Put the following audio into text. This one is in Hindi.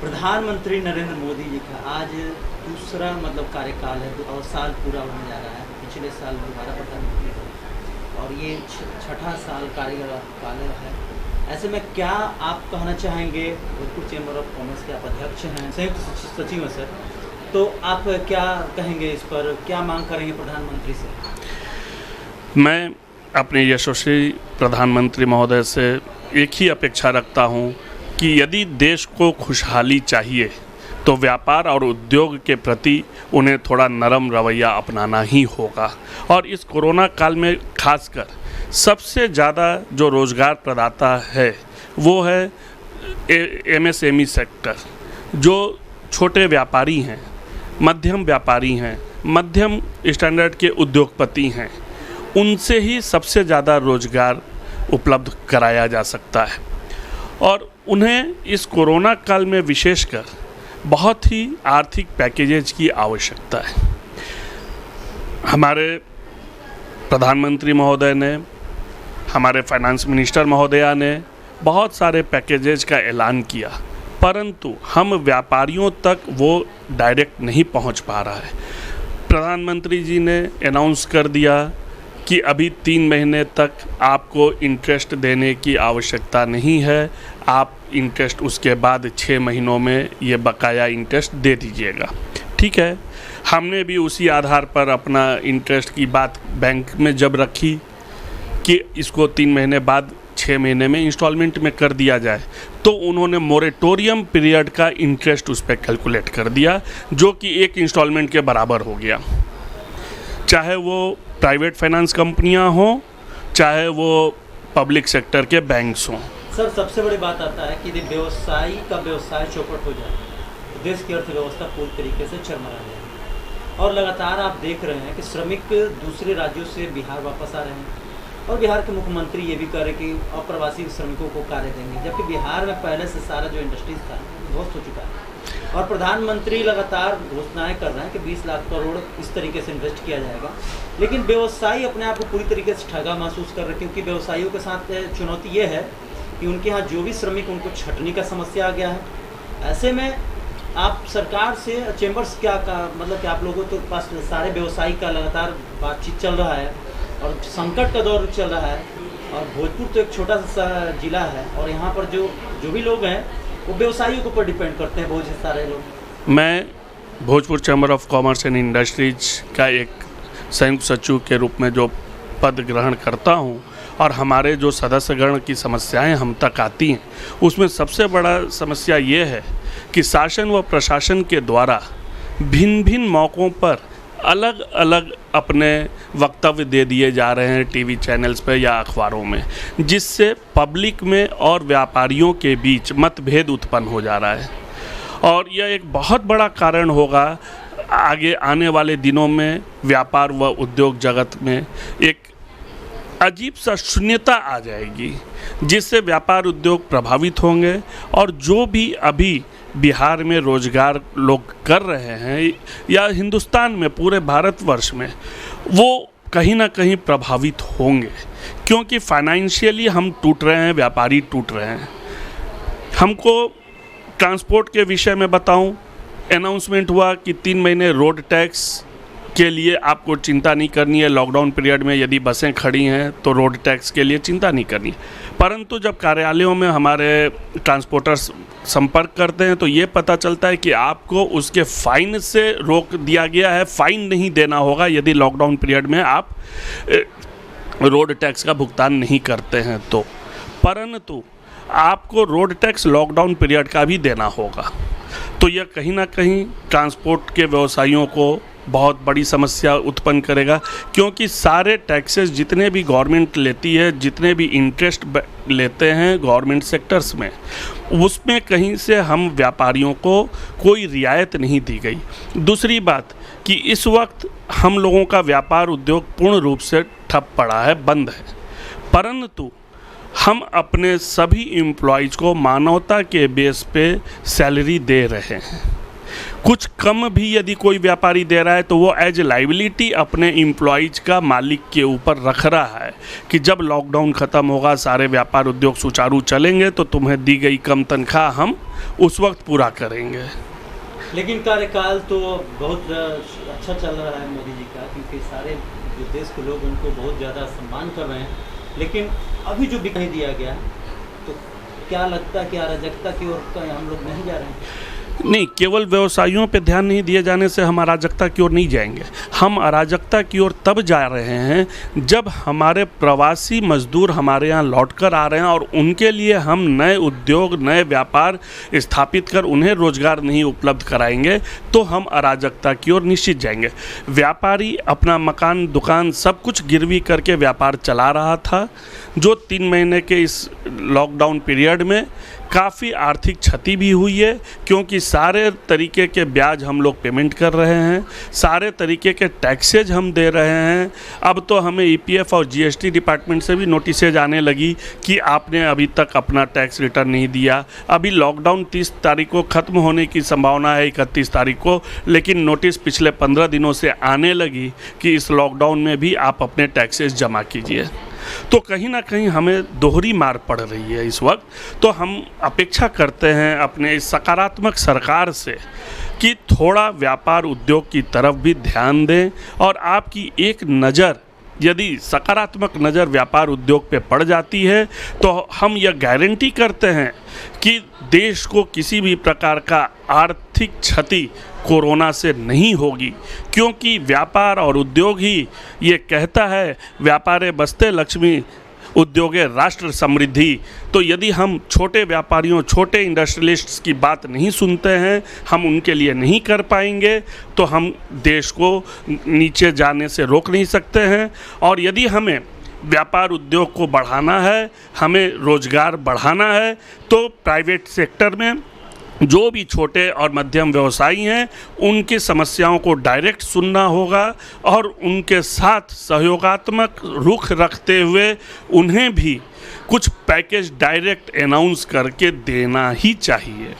प्रधानमंत्री नरेंद्र मोदी जी का आज दूसरा कार्यकाल है और साल पूरा होने जा रहा है। पिछले साल दोबारा प्रधानमंत्री थे और ये छठा साल कार्यकाल है। ऐसे में क्या आप कहना चाहेंगे? भोजपुर चैम्बर ऑफ कॉमर्स के आप अध्यक्ष हैं, संयुक्त सचिव हैं सर, तो आप क्या कहेंगे इस पर? क्या मांग करेंगे प्रधानमंत्री से? मैं अपने यशस्वी प्रधानमंत्री महोदय से एक ही अपेक्षा रखता हूं कि यदि देश को खुशहाली चाहिए तो व्यापार और उद्योग के प्रति उन्हें थोड़ा नरम रवैया अपनाना ही होगा। और इस कोरोना काल में खासकर सबसे ज़्यादा जो रोज़गार प्रदाता है वो है एमएसएमई सेक्टर। जो छोटे व्यापारी हैं, मध्यम व्यापारी हैं, मध्यम स्टैंडर्ड के उद्योगपति हैं, उनसे ही सबसे ज़्यादा रोज़गार उपलब्ध कराया जा सकता है। और उन्हें इस कोरोना काल में विशेषकर बहुत ही आर्थिक पैकेजेज की आवश्यकता है। हमारे प्रधानमंत्री महोदय ने, हमारे फाइनेंस मिनिस्टर महोदया ने बहुत सारे पैकेजेज का ऐलान किया, परंतु हम व्यापारियों तक वो डायरेक्ट नहीं पहुंच पा रहा है। प्रधानमंत्री जी ने अनाउंस कर दिया कि अभी 3 महीने तक आपको इंटरेस्ट देने की आवश्यकता नहीं है, आप इंटरेस्ट उसके बाद 6 महीनों में ये बकाया इंटरेस्ट दे दीजिएगा। ठीक है, हमने भी उसी आधार पर अपना इंटरेस्ट की बात बैंक में जब रखी कि इसको 3 महीने बाद 6 महीने में इंस्टॉलमेंट में कर दिया जाए, तो उन्होंने मोरेटोरियम पीरियड का इंटरेस्ट उस पर कैलकुलेट कर दिया, जो कि एक इंस्टॉलमेंट के बराबर हो गया। चाहे वो प्राइवेट फाइनेंस कंपनियां हों, चाहे वो पब्लिक सेक्टर के बैंक्स हों। सर, सबसे बड़ी बात आता है कि यदि व्यवसायी का व्यवसाय चौपट हो जाए तो देश की अर्थव्यवस्था पूरी तरीके से चरमरा जाए। और लगातार आप देख रहे हैं कि श्रमिक दूसरे राज्यों से बिहार वापस आ रहे हैं और बिहार के मुख्यमंत्री ये भी कह रहे कि अप्रवासी श्रमिकों को कार्य देंगे, जबकि बिहार में पहले से सारा जो इंडस्ट्रीज था ध्वस्त हो चुका है। और प्रधानमंत्री लगातार घोषणाएं कर रहे हैं कि 20 लाख करोड़ इस तरीके से इन्वेस्ट किया जाएगा, लेकिन व्यवसायी अपने आप को पूरी तरीके से ठगा महसूस कर रहे हैं, क्योंकि व्यवसायियों के साथ चुनौती ये है कि उनके यहाँ जो भी श्रमिक, उनको छटनी का समस्या आ गया है। ऐसे में आप सरकार से, चैम्बर्स क्या कि आप लोगों के पास सारे व्यवसायी का लगातार बातचीत चल रहा है और संकट का दौर चल रहा है, और भोजपुर तो एक छोटा सा जिला है और यहाँ पर जो भी लोग हैं वो व्यवसायियों के ऊपर डिपेंड करते हैं, बहुत सारे लोग। मैं Bhojpur chamber of commerce and industries का एक संयुक्त सचिव के रूप में जो पद ग्रहण करता हूं, और हमारे जो सदस्यगण की समस्याएं हम तक आती हैं, उसमें सबसे बड़ा समस्या ये है कि शासन व प्रशासन के द्वारा भिन्न भिन्न मौक़ों पर अलग अलग अपने वक्तव्य दे दिए जा रहे हैं टीवी चैनल्स पे या अखबारों में, जिससे पब्लिक में और व्यापारियों के बीच मतभेद उत्पन्न हो जा रहा है। और यह एक बहुत बड़ा कारण होगा आगे आने वाले दिनों में व्यापार व उद्योग जगत में एक अजीब सा शून्यता आ जाएगी, जिससे व्यापार उद्योग प्रभावित होंगे। और जो भी अभी बिहार में रोजगार लोग कर रहे हैं या हिंदुस्तान में, पूरे भारतवर्ष में, वो कहीं ना कहीं प्रभावित होंगे, क्योंकि फाइनेंशियली हम टूट रहे हैं, व्यापारी टूट रहे हैं। हमको ट्रांसपोर्ट के विषय में बताऊं, अनाउंसमेंट हुआ कि 3 महीने रोड टैक्स के लिए आपको चिंता नहीं करनी है। लॉकडाउन पीरियड में यदि बसें खड़ी हैं तो रोड टैक्स के लिए चिंता नहीं करनी, परंतु जब कार्यालयों में हमारे ट्रांसपोर्टर्स संपर्क करते हैं तो ये पता चलता है कि आपको उसके फ़ाइन से रोक दिया गया है, फ़ाइन नहीं देना होगा यदि लॉकडाउन पीरियड में आप रोड टैक्स का भुगतान नहीं करते हैं तो, परंतु आपको रोड टैक्स लॉकडाउन पीरियड का भी देना होगा। तो यह कहीं ना कहीं ट्रांसपोर्ट के व्यवसायियों को बहुत बड़ी समस्या उत्पन्न करेगा, क्योंकि सारे टैक्सेस जितने भी गवर्नमेंट लेती है, जितने भी इंटरेस्ट लेते हैं गवर्नमेंट सेक्टर्स में, उसमें कहीं से हम व्यापारियों को कोई रियायत नहीं दी गई। दूसरी बात कि इस वक्त हम लोगों का व्यापार उद्योग पूर्ण रूप से ठप पड़ा है, बंद है, परंतु हम अपने सभी एम्प्लॉयज़ को मानवता के बेस पे सैलरी दे रहे हैं। कुछ कम भी यदि कोई व्यापारी दे रहा है तो वो एज लाइबिलिटी अपने एम्प्लॉइज का मालिक के ऊपर रख रहा है कि जब लॉकडाउन ख़त्म होगा, सारे व्यापार उद्योग सुचारू चलेंगे तो तुम्हें दी गई कम तनख्वाह हम उस वक्त पूरा करेंगे। लेकिन कार्यकाल तो बहुत अच्छा चल रहा है मोदी जी का, क्योंकि सारे जो देश के लोग उनको बहुत ज़्यादा सम्मान कर रहे हैं। लेकिन अभी जो भी नहीं दिया गया, तो क्या लगता है कि अराजकता की ओर हम लोग नहीं जा रहे हैं? नहीं, केवल व्यवसायियों पे ध्यान नहीं दिए जाने से हम अराजकता की ओर नहीं जाएंगे। हम अराजकता की ओर तब जा रहे हैं जब हमारे प्रवासी मजदूर हमारे यहाँ लौट कर आ रहे हैं और उनके लिए हम नए उद्योग, नए व्यापार स्थापित कर उन्हें रोजगार नहीं उपलब्ध कराएंगे तो हम अराजकता की ओर निश्चित जाएंगे। व्यापारी अपना मकान, दुकान सब कुछ गिरवी करके व्यापार चला रहा था, जो 3 महीने के इस लॉकडाउन पीरियड में काफ़ी आर्थिक क्षति भी हुई है, क्योंकि सारे तरीके के ब्याज हम लोग पेमेंट कर रहे हैं, सारे तरीके के टैक्सेज हम दे रहे हैं। अब तो हमें ईपीएफ और जीएसटी डिपार्टमेंट से भी नोटिसेज आने लगी कि आपने अभी तक अपना टैक्स रिटर्न नहीं दिया। अभी लॉकडाउन 30 तारीख को ख़त्म होने की संभावना है, 31 तारीख को, लेकिन नोटिस पिछले 15 दिनों से आने लगी कि इस लॉकडाउन में भी आप अपने टैक्सेस जमा कीजिए। तो कहीं ना कहीं हमें दोहरी मार पड़ रही है इस वक्त। तो हम अपेक्षा करते हैं अपने इस सकारात्मक सरकार से कि थोड़ा व्यापार उद्योग की तरफ भी ध्यान दें, और आपकी एक नज़र यदि सकारात्मक नज़र व्यापार उद्योग पे पड़ जाती है तो हम यह गारंटी करते हैं कि देश को किसी भी प्रकार का आर्थिक क्षति कोरोना से नहीं होगी, क्योंकि व्यापार और उद्योग ही ये कहता है, व्यापारे बसते लक्ष्मी उद्योगे राष्ट्र समृद्धि। तो यदि हम छोटे व्यापारियों, छोटे इंडस्ट्रियलिस्ट्स की बात नहीं सुनते हैं, हम उनके लिए नहीं कर पाएंगे, तो हम देश को नीचे जाने से रोक नहीं सकते हैं। और यदि हमें व्यापार उद्योग को बढ़ाना है, हमें रोजगार बढ़ाना है, तो प्राइवेट सेक्टर में जो भी छोटे और मध्यम व्यवसायी हैं उनकी समस्याओं को डायरेक्ट सुनना होगा और उनके साथ सहयोगात्मक रुख रखते हुए उन्हें भी कुछ पैकेज डायरेक्ट अनाउंस करके देना ही चाहिए।